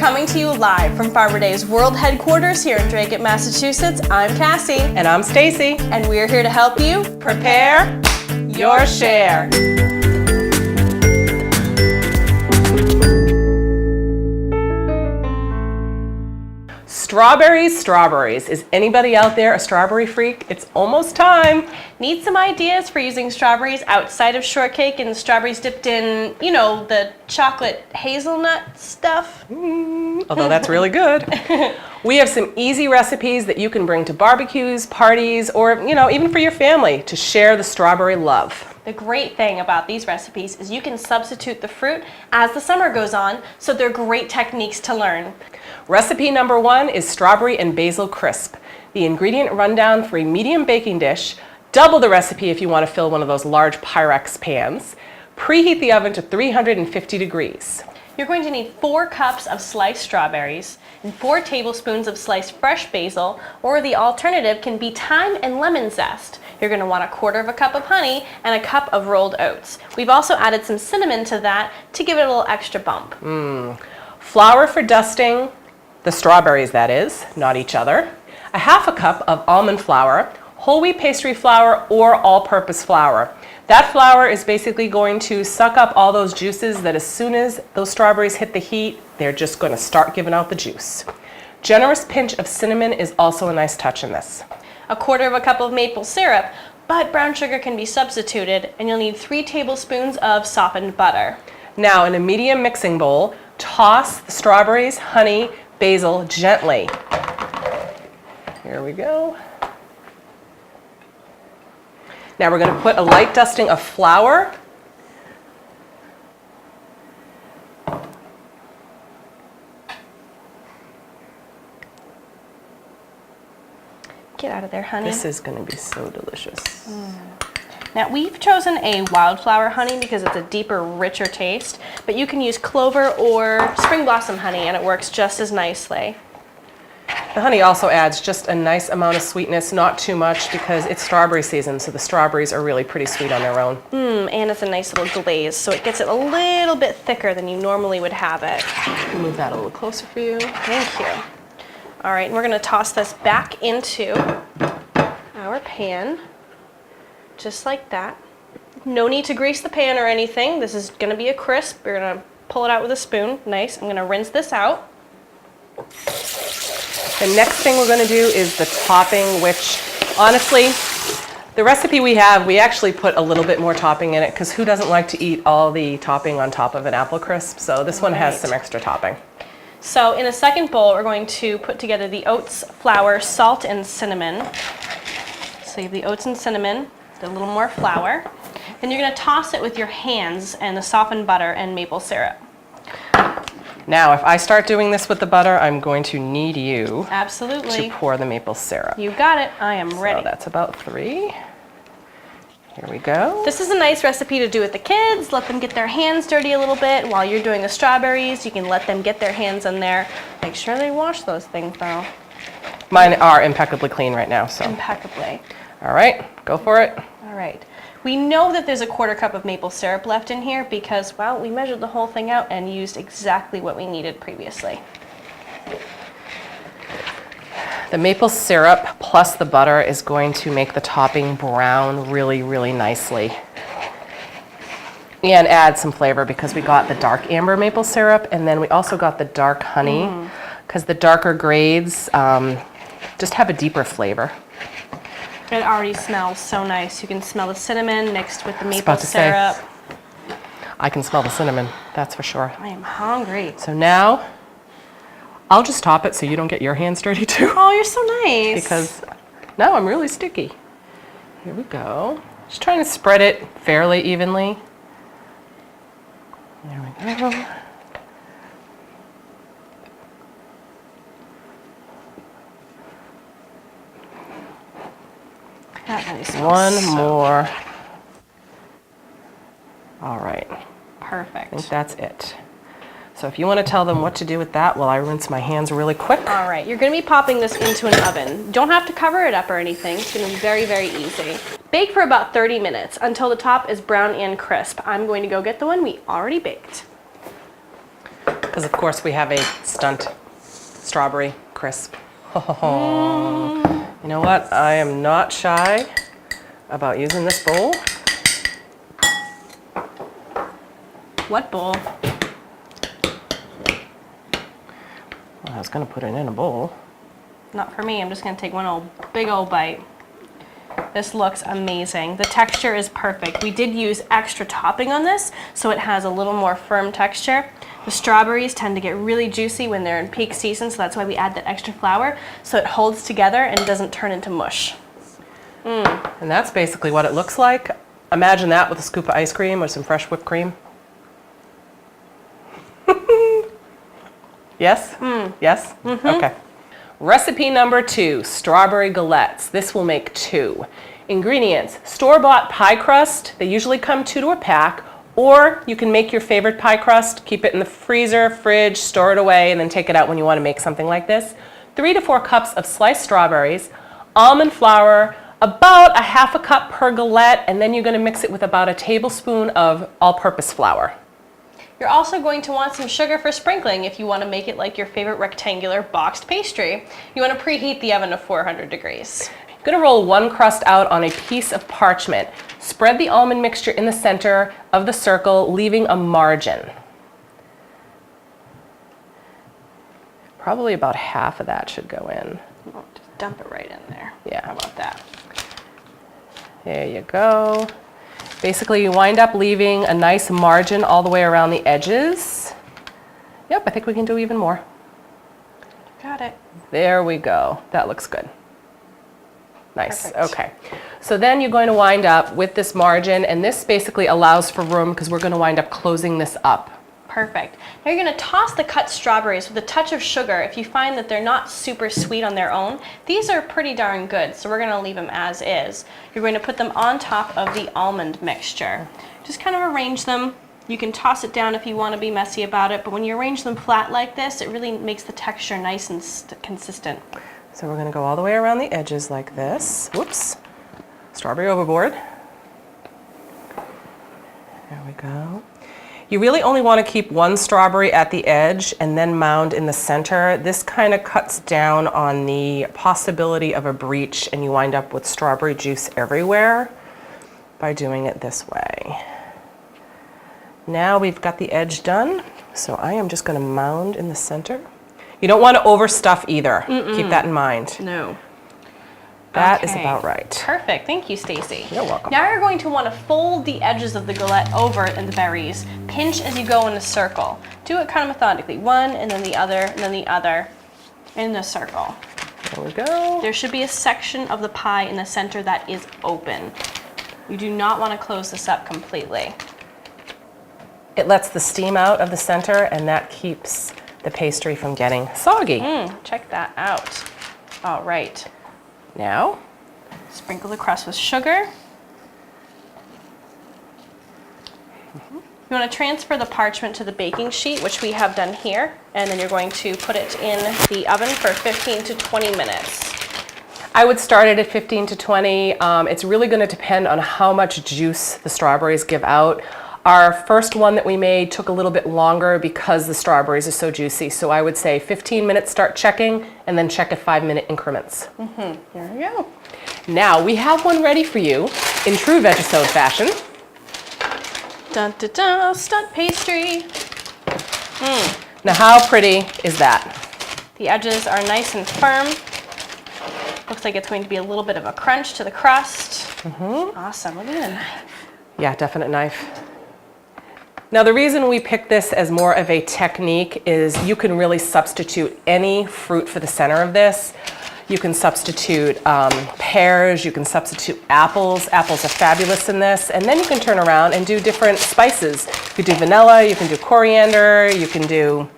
Coming to you live from Farmer Day's world headquarters here in Dracut, Massachusetts, I'm Cassie. And I'm Stacey. And we're here to help you prepare your share. Strawberries, strawberries. Is anybody out there a strawberry freak? It's almost time. Need some ideas for using strawberries outside of shortcake and strawberries dipped in, you know, the chocolate hazelnut stuff? Although that's really good. We have some easy recipes that you can bring to barbecues, parties, or, you know, even for your family to share the strawberry love. The great thing about these recipes is you can substitute the fruit as the summer goes on, so they're great techniques to learn. Recipe number 1 is strawberry and basil crisp. The ingredient rundown for a medium baking dish. Double the recipe if you want to fill one of those large Pyrex pans. Preheat the oven to 350 degrees. You're going to need 4 cups of sliced strawberries and 4 tablespoons of sliced fresh basil, or the alternative can be thyme and lemon zest. You're going to want 1/4 cup of honey and a cup of rolled oats. We've also added some cinnamon to that to give it a little extra bump. Flour for dusting, the strawberries that is, not each other. 1/2 cup of almond flour, whole wheat pastry flour, or all-purpose flour. That flour is basically going to suck up all those juices that as soon as those strawberries hit the heat, they're just going to start giving out the juice. Generous pinch of cinnamon is also a nice touch in this. 1/4 cup of maple syrup, but brown sugar can be substituted, and you'll need 3 tablespoons of softened butter. Now in a medium mixing bowl, toss the strawberries, honey, basil gently. Here we go. Now we're going to put a light dusting of flour. Get out of there, honey. This is going to be so delicious. Now we've chosen a wildflower honey because it's a deeper, richer taste, but you can use clover or spring blossom honey and it works just as nicely. The honey also adds just a nice amount of sweetness, not too much because it's strawberry season, so the strawberries are really pretty sweet on their own. And it's a nice little glaze, so it gets it a little bit thicker than you normally would have it. Move that a little closer for you. Thank you. All right, and we're going to toss this back into our pan, just like that. No need to grease the pan or anything. This is going to be a crisp. We're going to pull it out with a spoon. Nice. I'm going to rinse this out. The next thing we're going to do is the topping, which honestly, the recipe we have, we actually put a little bit more topping in it because who doesn't like to eat all the topping on top of an apple crisp? So this one has some extra topping. So in a second bowl, we're going to put together the oats, flour, salt, and cinnamon. So you have the oats and cinnamon, a little more flour. Then you're going to toss it with your hands and the softened butter and maple syrup. Now, if I start doing this with the butter, I'm going to need you Absolutely. to pour the maple syrup. You got it. I am ready. So that's about 3. Here we go. This is a nice recipe to do with the kids. Let them get their hands dirty a little bit. While you're doing the strawberries, you can let them get their hands in there. Make sure they wash those things though. Mine are impeccably clean right now, so. Impeccably. All right, go for it. All right. We know that there's 1/4 cup of maple syrup left in here because, well, we measured the whole thing out and used exactly what we needed previously. The maple syrup plus the butter is going to make the topping brown really, really nicely. And add some flavor because we got the dark amber maple syrup and then we also got the dark honey because the darker grades just have a deeper flavor. It already smells so nice. You can smell the cinnamon mixed with the maple syrup. I can smell the cinnamon, that's for sure. I am hungry. So now, I'll just top it so you don't get your hands dirty too. Oh, you're so nice. Because now I'm really sticky. Here we go. Just trying to spread it fairly evenly. There we go. That really smells One more. All right. Perfect. I think that's it. So if you want to tell them what to do with that while I rinse my hands really quick. All right, you're going to be popping this into an oven. Don't have to cover it up or anything. It's going to be very, very easy. Bake for about 30 minutes until the top is brown and crisp. I'm going to go get the one we already baked. Because of course we have a stunt strawberry crisp. You know what? I am not shy about using this bowl. What bowl? Well, I was going to put it in a bowl. Not for me. I'm just going to take one big old bite. This looks amazing. The texture is perfect. We did use extra topping on this, so it has a little more firm texture. The strawberries tend to get really juicy when they're in peak season, so that's why we add that extra flour, so it holds together and doesn't turn into mush. And that's basically what it looks like. Imagine that with a scoop of ice cream or some fresh whipped cream. Yes? Yes? Okay. Recipe number 2, strawberry galettes. This will make 2. Ingredients: store-bought pie crust. They usually come 2 to a pack, or you can make your favorite pie crust, keep it in the freezer, fridge, store it away, and then take it out when you want to make something like this. 3 to 4 cups of sliced strawberries, almond flour, about a half a cup per galette, and then you're going to mix it with about a tablespoon of all-purpose flour. You're also going to want some sugar for sprinkling if you want to make it like your favorite rectangular boxed pastry. You want to preheat the oven to 400 degrees. You're going to roll one crust out on a piece of parchment. Spread the almond mixture in the center of the circle, leaving a margin. Probably about half of that should go in. Oh, just dump it right in there. Yeah. How about that? There you go. Basically, you wind up leaving a nice margin all the way around the edges. Yep, I think we can do even more. Got it. There we go. That looks good. Nice. Perfect. Okay. So then you're going to wind up with this margin, and this basically allows for room because we're going to wind up closing this up. Perfect. Now you're going to toss the cut strawberries with a touch of sugar. If you find that they're not super sweet on their own, these are pretty darn good, so we're going to leave them as is. You're going to put them on top of the almond mixture. Just kind of arrange them. You can toss it down if you want to be messy about it, but when you arrange them flat like this, it really makes the texture nice and consistent. So we're going to go all the way around the edges like this. Whoops. Strawberry overboard. There we go. You really only want to keep one strawberry at the edge and then mound in the center. This kind of cuts down on the possibility of a breach, and you wind up with strawberry juice everywhere by doing it this way. Now we've got the edge done, so I am just going to mound in the center. You don't want to overstuff either. Keep that in mind. No. That is about right. Perfect. Thank you, Stacey. You're welcome. Now you're going to want to fold the edges of the galette over in the berries. Pinch as you go in a circle. Do it kind of methodically. One, and then the other, and then the other, in the circle. There we go. There should be a section of the pie in the center that is open. You do not want to close this up completely. It lets the steam out of the center, and that keeps the pastry from getting soggy. Check that out. All right. Now, sprinkle the crust with sugar. You want to transfer the parchment to the baking sheet, which we have done here, and then you're going to put it in the oven for 15 to 20 minutes. I would start it at 15 to 20. It's really going to depend on how much juice the strawberries give out. Our first one that we made took a little bit longer because the strawberries are so juicy. So I would say 15 minutes, start checking, and then check at 5-minute increments. There we go. Now we have one ready for you in true VEGISODE fashion. Dun dun dun, stunt pastry. Now how pretty is that? The edges are nice and firm. Looks like it's going to be a little bit of a crunch to the crust. Awesome. Look at the knife. Yeah, definite knife. Now the reason we picked this as more of a technique is you can really substitute any fruit for the center of this. You can substitute pears, you can substitute apples. Apples are fabulous in this. And then you can turn around and do different spices. You could do vanilla, you can do coriander, you can do,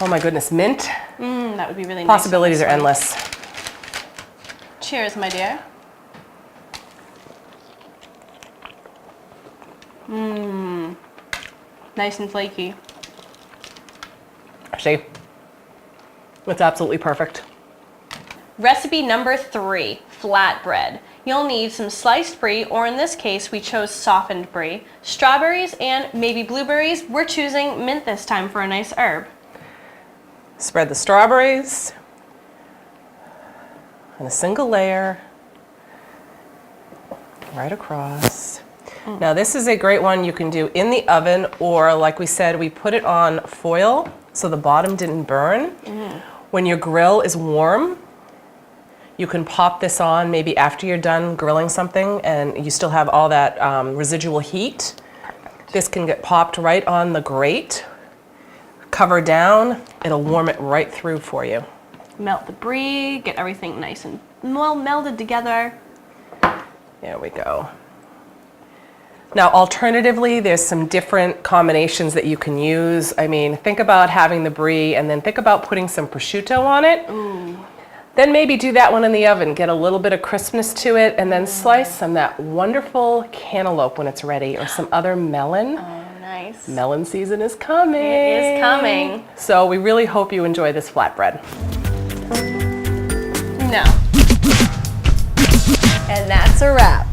oh my goodness, mint. That would be really nice. Possibilities are endless. Cheers, my dear. Nice and flaky. See? It's absolutely perfect. Recipe number 3, flatbread. You'll need some sliced brie, or in this case, we chose softened brie, strawberries, and maybe blueberries. We're choosing mint this time for a nice herb. Spread the strawberries on a single layer right across. Now this is a great one you can do in the oven, or like we said, we put it on foil so the bottom didn't burn. When your grill is warm, you can pop this on maybe after you're done grilling something and you still have all that residual heat. Perfect. This can get popped right on the grate. Cover down, it'll warm it right through for you. Melt the brie, get everything nice and well melded together. There we go. Now, alternatively, there's some different combinations that you can use. I mean, think about having the brie and then think about putting some prosciutto on it. Ooh. Then maybe do that one in the oven, get a little bit of crispness to it, and then slice some that wonderful cantaloupe when it's ready, or some other melon. Oh, nice. Melon season is coming. It is coming. So we really hope you enjoy this flatbread. No. And that's a wrap.